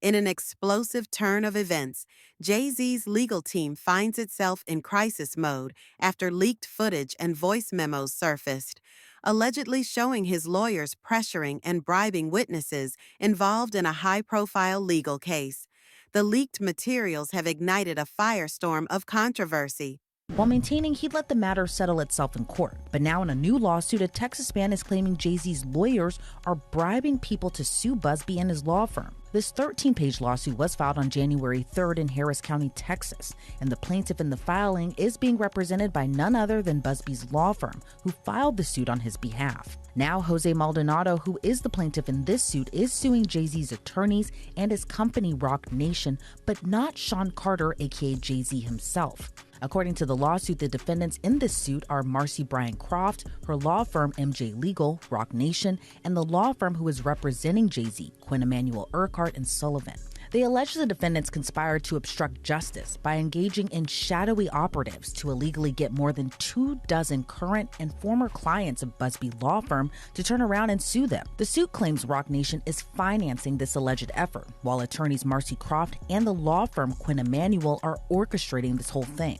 In an explosive turn of events, Jay-Z's legal team finds itself in crisis mode after leaked footage and voice memos surfaced, allegedly showing his lawyers pressuring and bribing witnesses involved in a high-profile legal case. The leaked materials have ignited a firestorm of controversy. While maintaining he'd let the matter settle itself in court. But now in a new lawsuit, a Texas man is claiming Jay-Z's lawyers are bribing people to sue Busby and his law firm. This 13-page lawsuit was filed on January 3rd in Harris County, Texas, and the plaintiff in the filing is being represented by none other than Busby's law firm, who filed the suit on his behalf. Now, Jose Maldonado, who is the plaintiff in this suit, is suing Jay-Z's attorneys and his company Roc Nation, but not Sean Carter, aka Jay-Z himself. According to the lawsuit, the defendants in this suit are Marcy Bryan Croft, her law firm MJ Legal, Roc Nation, and the law firm who is representing Jay-Z, Quinn Emanuel Urquhart and Sullivan. They allege the defendants conspired to obstruct justice by engaging in shadowy operatives to illegally get more than 24 current and former clients of Busby law firm to turn around and sue them. The suit claims Roc Nation is financing this alleged effort, while attorneys Marcy Croft and the law firm Quinn Emanuel are orchestrating this whole thing.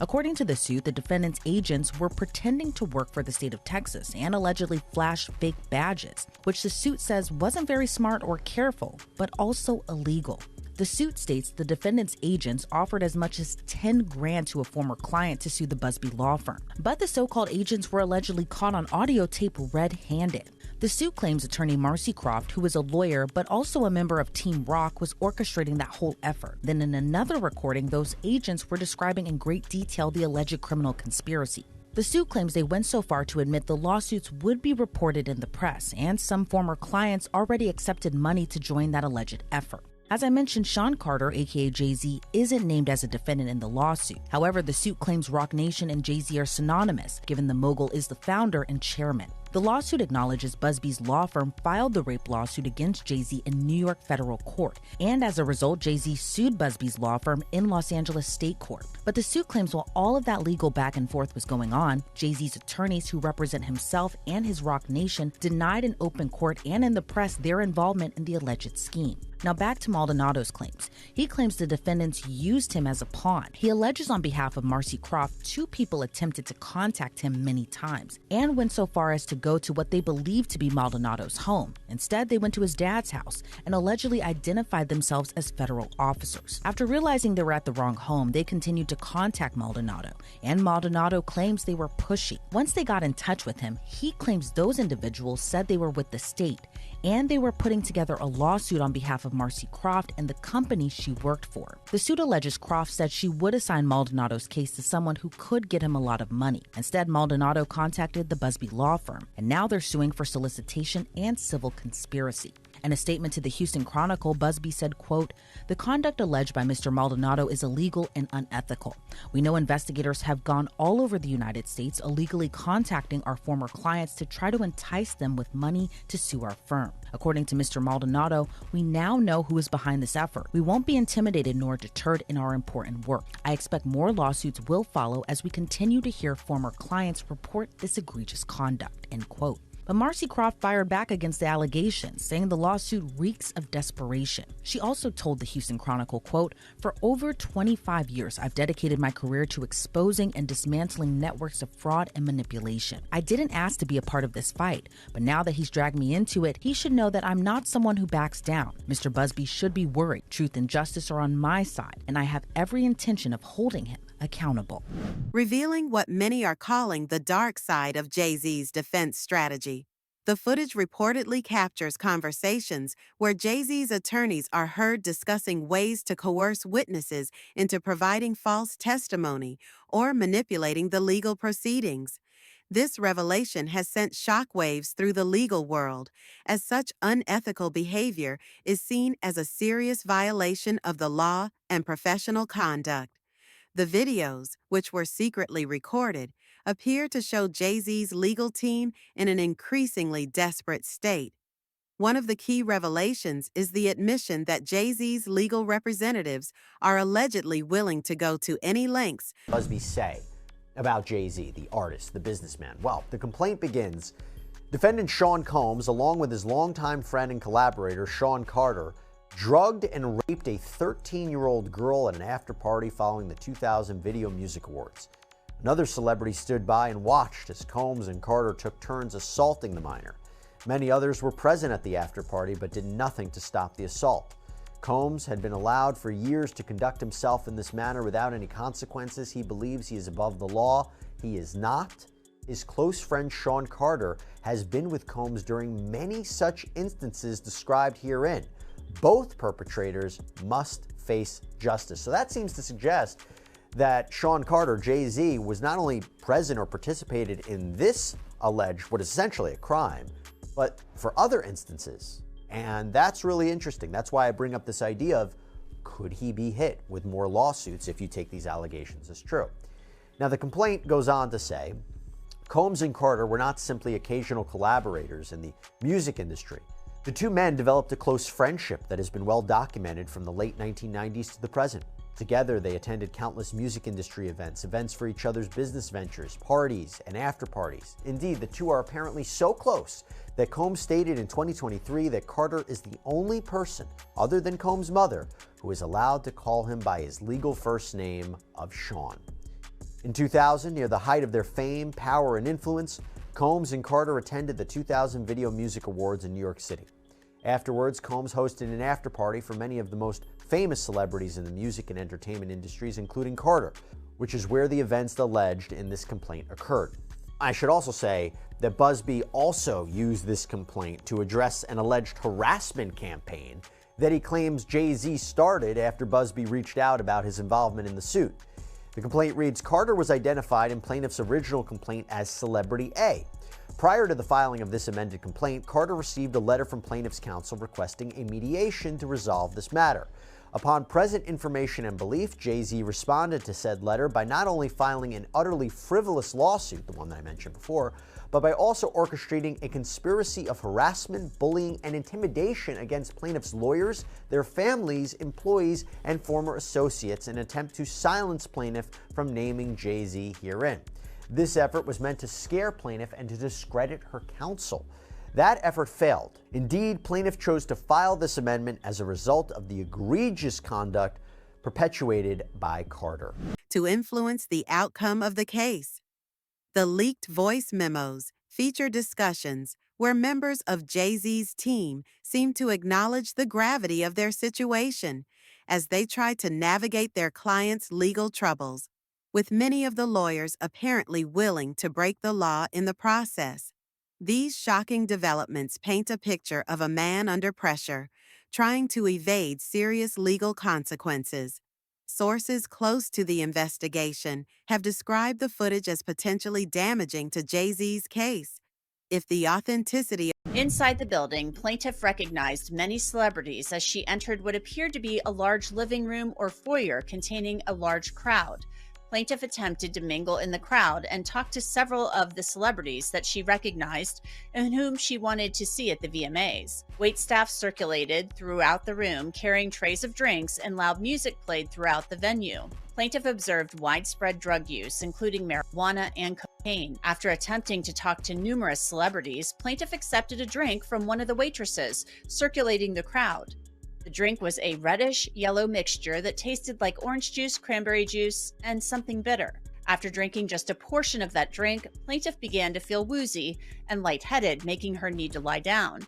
According to the suit, the defendants' agents were pretending to work for the state of Texas and allegedly flashed fake badges, which the suit says wasn't very smart or careful, but also illegal. The suit states the defendants' agents offered as much as $10 grand to a former client to sue the Busby law firm, but the so-called agents were allegedly caught on audio tape red-handed. The suit claims attorney Marcy Croft, who is a lawyer but also a member of Team Roc, was orchestrating that whole effort. Then in another recording, those agents were describing in great detail the alleged criminal conspiracy. The suit claims they went so far to admit the lawsuits would be reported in the press, and some former clients already accepted money to join that alleged effort. As I mentioned, Sean Carter, aka Jay-Z, isn't named as a defendant in the lawsuit. However, the suit claims Roc Nation and Jay-Z are synonymous, given the mogul is the founder and chairman. The lawsuit acknowledges Busby's law firm filed the rape lawsuit against Jay-Z in New York federal court, and as a result, Jay-Z sued Busby's law firm in Los Angeles state court. But the suit claims while all of that legal back and forth was going on, Jay-Z's attorneys who represent himself and his Roc Nation denied in open court and in the press their involvement in the alleged scheme. Now back to Maldonado's claims. He claims the defendants used him as a pawn. He alleges on behalf of Marcy Croft, two people attempted to contact him many times and went so far as to go to what they believed to be Maldonado's home. Instead, they went to his dad's house and allegedly identified themselves as federal officers. After realizing they were at the wrong home, they continued to contact Maldonado, and Maldonado claims they were pushy. Once they got in touch with him, he claims those individuals said they were with the state and they were putting together a lawsuit on behalf of Marcy Croft and the company she worked for. The suit alleges Croft said she would assign Maldonado's case to someone who could get him a lot of money. Instead, Maldonado contacted the Busby law firm, and now they're suing for solicitation and civil conspiracy. In a statement to the Houston Chronicle, Busby said, quote, "The conduct alleged by Mr. Maldonado is illegal and unethical. We know investigators have gone all over the United States illegally contacting our former clients to try to entice them with money to sue our firm. According to Mr. Maldonado, we now know who is behind this effort. We won't be intimidated nor deterred in our important work. I expect more lawsuits will follow as we continue to hear former clients report this egregious conduct," end quote. But Marcy Croft fired back against the allegations, saying the lawsuit reeks of desperation. She also told the Houston Chronicle, quote, "For over 25 years, I've dedicated my career to exposing and dismantling networks of fraud and manipulation. I didn't ask to be a part of this fight, but now that he's dragged me into it, he should know that I'm not someone who backs down. Mr. Busby should be worried. Truth and justice are on my side, and I have every intention of holding him accountable." Revealing what many are calling the dark side of Jay-Z's defense strategy. The footage reportedly captures conversations where Jay-Z's attorneys are heard discussing ways to coerce witnesses into providing false testimony or manipulating the legal proceedings. This revelation has sent shockwaves through the legal world, as such unethical behavior is seen as a serious violation of the law and professional conduct. The videos, which were secretly recorded, appear to show Jay-Z's legal team in an increasingly desperate state. One of the key revelations is the admission that Jay-Z's legal representatives are allegedly willing to go to any lengths. Busby say about Jay-Z, the artist, the businessman? Well, the complaint begins. Defendant Sean Combs, along with his longtime friend and collaborator Sean Carter, drugged and raped a 13-year-old girl at an after-party following the 2000 Video Music Awards. Another celebrity stood by and watched as Combs and Carter took turns assaulting the minor. Many others were present at the after-party but did nothing to stop the assault. Combs had been allowed for years to conduct himself in this manner without any consequences. He believes he is above the law. He is not. His close friend Sean Carter has been with Combs during many such instances described herein. Both perpetrators must face justice. So that seems to suggest that Sean Carter, Jay-Z, was not only present or participated in this alleged, what is essentially a crime, but for other instances. And that's really interesting. That's why I bring up this idea of, could he be hit with more lawsuits if you take these allegations as true? Now, the complaint goes on to say, Combs and Carter were not simply occasional collaborators in the music industry. The two men developed a close friendship that has been well documented from the late 1990s to the present. Together, they attended countless music industry events, events for each other's business ventures, parties, and after-parties. Indeed, the two are apparently so close that Combs stated in 2023 that Carter is the only person, other than Combs' mother, who is allowed to call him by his legal first name of Sean. In 2000, near the height of their fame, power, and influence, Combs and Carter attended the 2000 Video Music Awards in New York City. Afterwards, Combs hosted an after-party for many of the most famous celebrities in the music and entertainment industries, including Carter, which is where the events alleged in this complaint occurred. I should also say that Busby also used this complaint to address an alleged harassment campaign that he claims Jay-Z started after Busby reached out about his involvement in the suit. The complaint reads, Carter was identified in plaintiff's original complaint as Celebrity A. Prior to the filing of this amended complaint, Carter received a letter from plaintiff's counsel requesting a mediation to resolve this matter. Upon present information and belief, Jay-Z responded to said letter by not only filing an utterly frivolous lawsuit, the one that I mentioned before, but by also orchestrating a conspiracy of harassment, bullying, and intimidation against plaintiffs' lawyers, their families, employees, and former associates in an attempt to silence plaintiff from naming Jay-Z herein. This effort was meant to scare plaintiff and to discredit her counsel. That effort failed. Indeed, plaintiff chose to file this amendment as a result of the egregious conduct perpetuated by Carter. To influence the outcome of the case. The leaked voice memos feature discussions where members of Jay-Z's team seem to acknowledge the gravity of their situation as they try to navigate their clients' legal troubles, with many of the lawyers apparently willing to break the law in the process. These shocking developments paint a picture of a man under pressure, trying to evade serious legal consequences. Sources close to the investigation have described the footage as potentially damaging to Jay-Z's case. If the authenticity... Inside the building, plaintiff recognized many celebrities as she entered what appeared to be a large living room or foyer containing a large crowd. Plaintiff attempted to mingle in the crowd and talk to several of the celebrities that she recognized and whom she wanted to see at the VMAs. Waitstaff circulated throughout the room, carrying trays of drinks, and loud music played throughout the venue. Plaintiff observed widespread drug use, including marijuana and cocaine. After attempting to talk to numerous celebrities, plaintiff accepted a drink from one of the waitresses, circulating the crowd. The drink was a reddish-yellow mixture that tasted like orange juice, cranberry juice, and something bitter. After drinking just a portion of that drink, plaintiff began to feel woozy and lightheaded, making her need to lie down.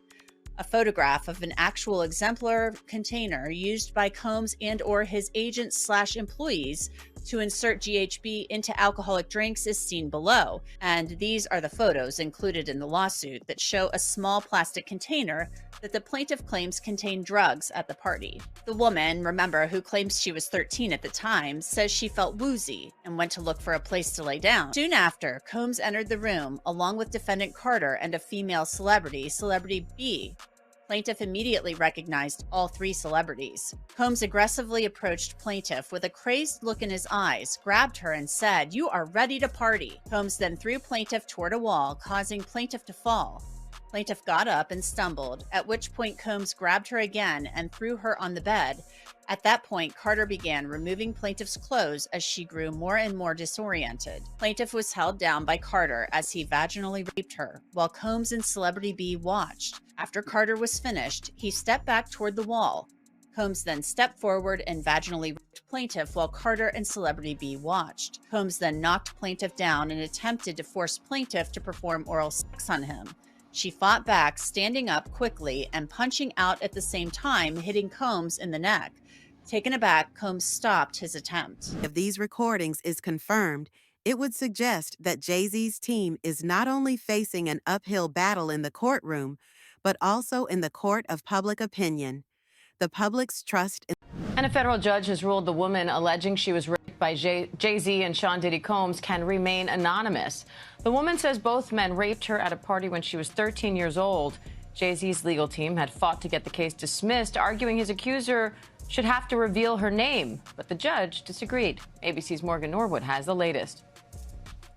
A photograph of an actual exemplar container used by Combs and/or his agents/employees to insert GHB into alcoholic drinks is seen below, and these are the photos included in the lawsuit that show a small plastic container that the plaintiff claims contained drugs at the party. The woman, remember, who claims she was 13 at the time, says she felt woozy and went to look for a place to lay down. Soon after, Combs entered the room along with defendant Carter and a female celebrity, Celebrity B. Plaintiff immediately recognized all three celebrities. Combs aggressively approached plaintiff with a crazed look in his eyes, grabbed her, and said, "You are ready to party." Combs then threw plaintiff toward a wall, causing plaintiff to fall. Plaintiff got up and stumbled, at which point Combs grabbed her again and threw her on the bed. At that point, Carter began removing plaintiff's clothes as she grew more and more disoriented. Plaintiff was held down by Carter as he vaginally raped her, while Combs and Celebrity B watched. After Carter was finished, he stepped back toward the wall. Combs then stepped forward and vaginally raped plaintiff while Carter and Celebrity B watched. Combs then knocked plaintiff down and attempted to force plaintiff to perform oral sex on him. She fought back, standing up quickly and punching out at the same time, hitting Combs in the neck. Taken aback, Combs stopped his attempt. If these recordings is confirmed, it would suggest that Jay-Z's team is not only facing an uphill battle in the courtroom, but also in the court of public opinion. The public's trust in... And a federal judge has ruled the woman alleging she was raped by Jay-Z and Sean Diddy Combs can remain anonymous. The woman says both men raped her at a party when she was 13 years old. Jay-Z's legal team had fought to get the case dismissed, arguing his accuser should have to reveal her name. But the judge disagreed. ABC's Morgan Norwood has the latest.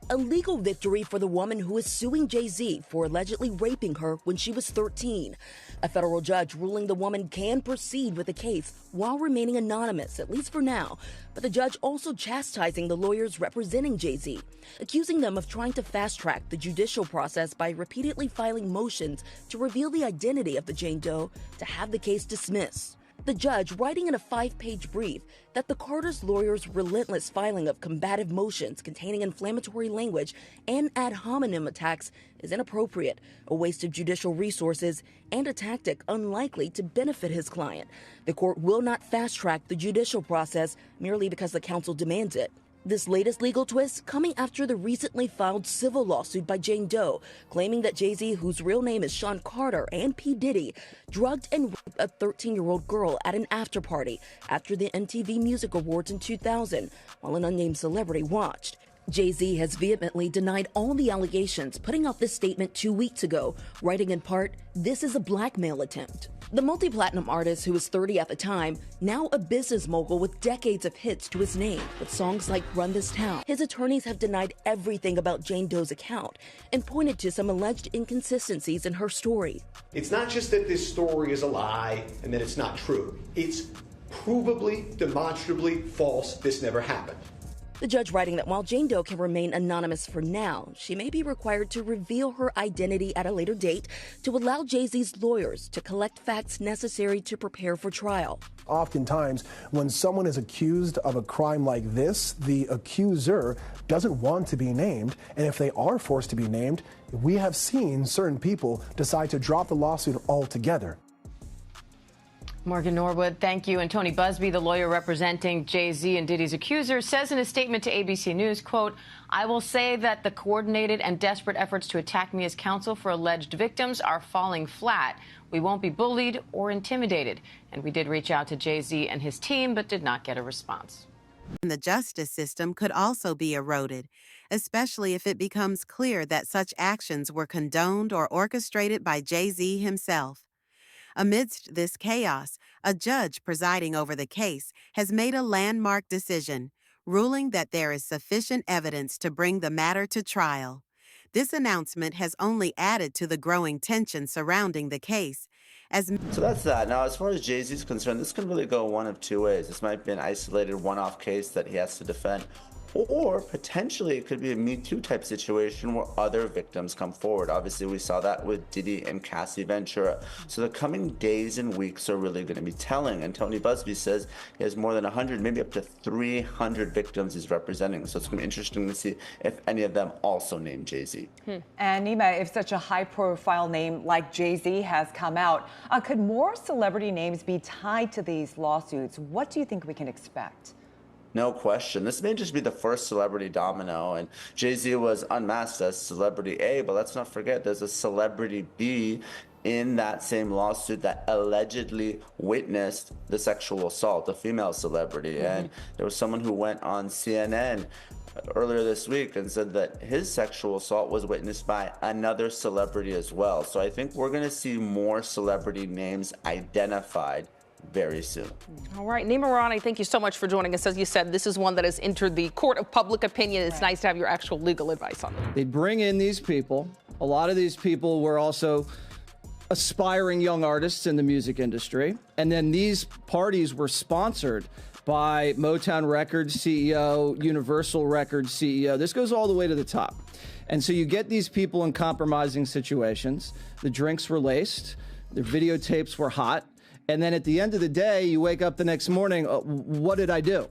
A legal victory for the woman who is suing Jay-Z for allegedly raping her when she was 13. A federal judge ruling the woman can proceed with the case while remaining anonymous, at least for now. But the judge also chastising the lawyers representing Jay-Z, accusing them of trying to fast-track the judicial process by repeatedly filing motions to reveal the identity of the Jane Doe to have the case dismissed. The judge writing in a 5-page brief that the Carter's lawyers' relentless filing of combative motions containing inflammatory language and ad hominem attacks is inappropriate, a waste of judicial resources, and a tactic unlikely to benefit his client. The court will not fast-track the judicial process merely because the counsel demands it. This latest legal twist coming after the recently filed civil lawsuit by Jane Doe, claiming that Jay-Z, whose real name is Sean Carter, and P. Diddy, drugged and raped a 13-year-old girl at an after-party after the MTV Music Awards in 2000, while an unnamed celebrity watched. Jay-Z has vehemently denied all the allegations, putting out this statement 2 weeks ago, writing in part, "This is a blackmail attempt." The multi-platinum artist, who was 30 at the time, now a business mogul with decades of hits to his name, with songs like Run This Town. His attorneys have denied everything about Jane Doe's account and pointed to some alleged inconsistencies in her story. It's not just that this story is a lie and that it's not true. It's provably, demonstrably false. This never happened. The judge writing that while Jane Doe can remain anonymous for now, she may be required to reveal her identity at a later date to allow Jay-Z's lawyers to collect facts necessary to prepare for trial. Oftentimes, when someone is accused of a crime like this, the accuser doesn't want to be named, and if they are forced to be named, we have seen certain people decide to drop the lawsuit altogether. Morgan Norwood, thank you. And Tony Busby, the lawyer representing Jay-Z and Diddy's accuser, says in a statement to ABC News, quote, "I will say that the coordinated and desperate efforts to attack me as counsel for alleged victims are falling flat. We won't be bullied or intimidated." And we did reach out to Jay-Z and his team, but did not get a response. The justice system could also be eroded, especially if it becomes clear that such actions were condoned or orchestrated by Jay-Z himself. Amidst this chaos, a judge presiding over the case has made a landmark decision, ruling that there is sufficient evidence to bring the matter to trial. This announcement has only added to the growing tension surrounding the case. So that's that. Now, as far as Jay-Z's concerned, this can really go one of two ways. This might be an isolated one-off case that he has to defend, or potentially it could be a Me Too type situation where other victims come forward. Obviously, we saw that with Diddy and Cassie Ventura. So the coming days and weeks are really going to be telling. And Tony Busby says he has more than 100, maybe up to 300 victims he's representing. So it's going to be interesting to see if any of them also name Jay-Z. And Nima, if such a high-profile name like Jay-Z has come out, could more celebrity names be tied to these lawsuits? What do you think we can expect? No question. This may just be the first celebrity domino, and Jay-Z was unmasked as celebrity A, but let's not forget there's a celebrity B in that same lawsuit that allegedly witnessed the sexual assault, a female celebrity. And there was someone who went on CNN earlier this week and said that his sexual assault was witnessed by another celebrity as well. So I think we're going to see more celebrity names identified very soon. All right, Nima Rani, thank you so much for joining us. As you said, this is one that has entered the court of public opinion. It's nice to have your actual legal advice on it. They bring in these people. A lot of these people were also aspiring young artists in the music industry. And then these parties were sponsored by Motown Records CEO, Universal Records CEO. This goes all the way to the top. And so you get these people in compromising situations. The drinks were laced. The videotapes were hot. And then at the end of the day, you wake up the next morning, what did I do?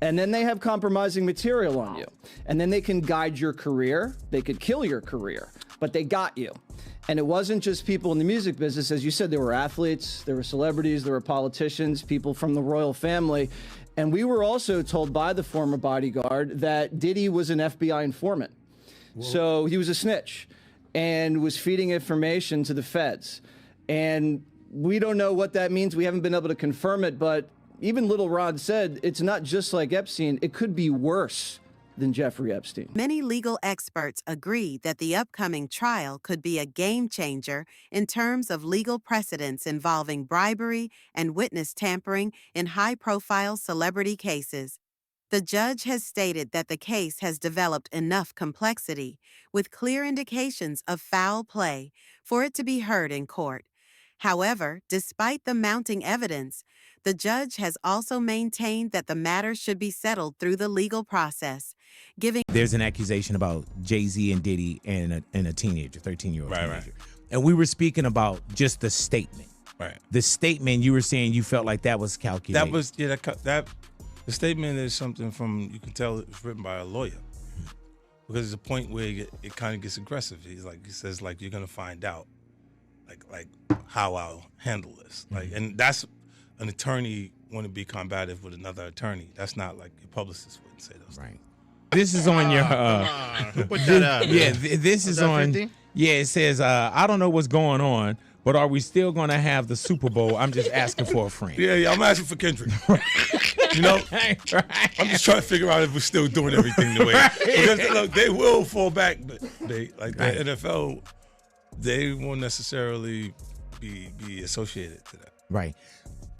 And then they have compromising material on you. And then they can guide your career. They could kill your career, but they got you. And it wasn't just people in the music business. As you said, there were athletes, there were celebrities, there were politicians, people from the royal family. And we were also told by the former bodyguard that Diddy was an FBI informant. Whoa. So he was a snitch and was feeding information to the feds. And we don't know what that means. We haven't been able to confirm it, but even Little Rod said it's not just like Epstein. It could be worse than Jeffrey Epstein. Many legal experts agree that the upcoming trial could be a game changer in terms of legal precedents involving bribery and witness tampering in high-profile celebrity cases. The judge has stated that the case has developed enough complexity, with clear indications of foul play, for it to be heard in court. However, despite the mounting evidence, the judge has also maintained that the matter should be settled through the legal process, giving... There's an accusation about Jay-Z and Diddy and a teenager, 13-year-old teenager. Right. And we were speaking about just the statement. Right. The statement, you were saying you felt like that was calculated. That was, that the statement is something from, you can tell it's written by a lawyer. Because there's a point where it kind of gets aggressive. He says, like, you're going to find out, like how I'll handle this. Like, and that's an attorney want to be combative with another attorney. That's not like your publicist wouldn't say those things. This is on your... Put that out. Yeah, this is on... 50? Yeah, it says, I don't know what's going on, but are we still going to have the Super Bowl? I'm just asking for a friend. Yeah, I'm asking for Kendrick. You know? Right. I'm just trying to figure out if we're still doing everything the way. Because, look, they will fall back, but the NFL, they won't necessarily be associated to that. Right.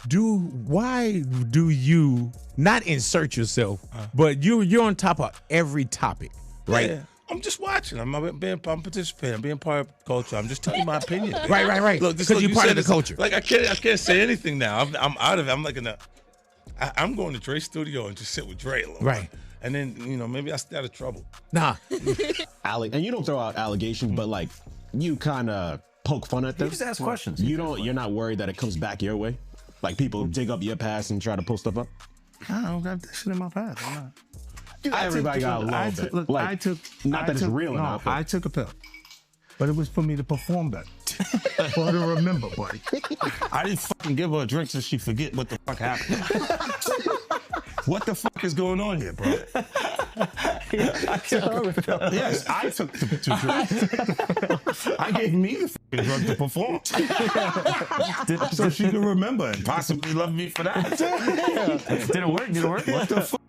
Why do you not insert yourself, but you're on top of every topic, right? Yeah. I'm just watching. I'm participating. I'm being part of the culture. I'm just telling my opinion. Right. Look, because you're part of the culture. Like I can't say anything now. I'm out of it. I'm like I'm going to Dre's studio and just sit with Dre a little. Right. And then maybe I stay out of trouble. Nah. And you don't throw out allegations, but like you kind of poke fun at them. You just ask questions. You're not worried that it comes back your way. Like people dig up your past and try to pull stuff up. I don't got that shit in my past. I'm not. Everybody got a little bit. Look, like, not that it's real enough. I took a pill, but it was for me to perform better. For her to remember, buddy. I didn't fucking give her a drink so she forget what the fuck happened. What the fuck is going on here, bro? Yes, I took the drink. I gave me the fucking drug to perform. So she can remember and possibly love me for that. Did it work? What the fuck?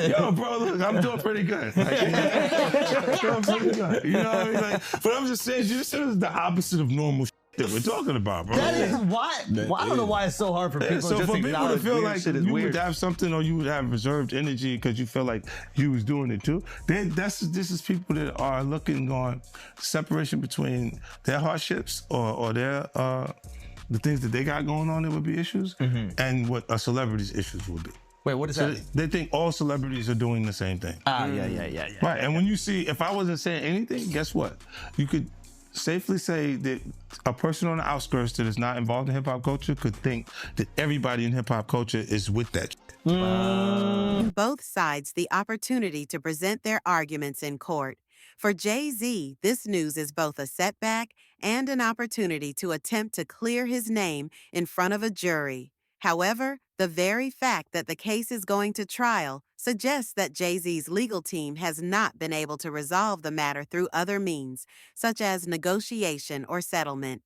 Yo, bro, look, I'm doing pretty good. Doing pretty good. You know what I mean? Like, but I'm just saying, you said it's the opposite of normal shit that we're talking about, bro. That is why. I don't know why it's so hard for people so just for to people to acknowledge feel weird like shit is you weird. would have something or you would have reserved energy because you feel like you was doing it too. This is people that are looking on separation between their hardships or their the things that they got going on that would be issues and what a celebrity's issues would be. Wait, what does that mean? They think all celebrities are doing the same thing. Yeah. Right, and when you see, if I wasn't saying anything, guess what? You could safely say that a person on the outskirts that is not involved in hip-hop culture could think that everybody in hip-hop culture is with that shit. Both sides the opportunity to present their arguments in court. For Jay-Z, this news is both a setback and an opportunity to attempt to clear his name in front of a jury. However, the very fact that the case is going to trial suggests that Jay-Z's legal team has not been able to resolve the matter through other means, such as negotiation or settlement.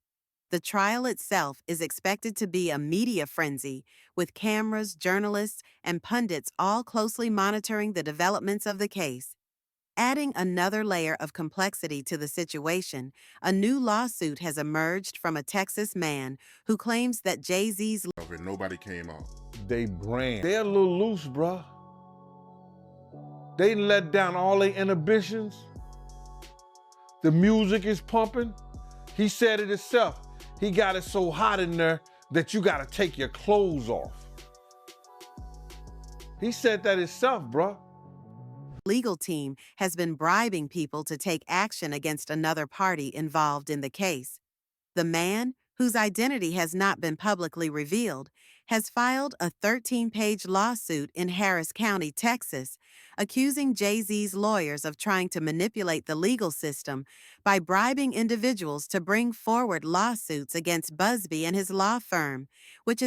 The trial itself is expected to be a media frenzy, with cameras, journalists, and pundits all closely monitoring the developments of the case. Adding another layer of complexity to the situation, a new lawsuit has emerged from a Texas man who claims that Jay-Z's... Nobody came out. They brand. They're a little loose, bruh. They let down all their inhibitions. The music is pumping. He said it himself. He got it so hot in there that you gotta take your clothes off. He said that himself, bruh. Legal team has been bribing people to take action against another party involved in the case. The man, whose identity has not been publicly revealed, has filed a 13-page lawsuit in Harris County, Texas, accusing Jay-Z's lawyers of trying to manipulate the legal system by bribing individuals to bring forward lawsuits against Busby and his law firm, which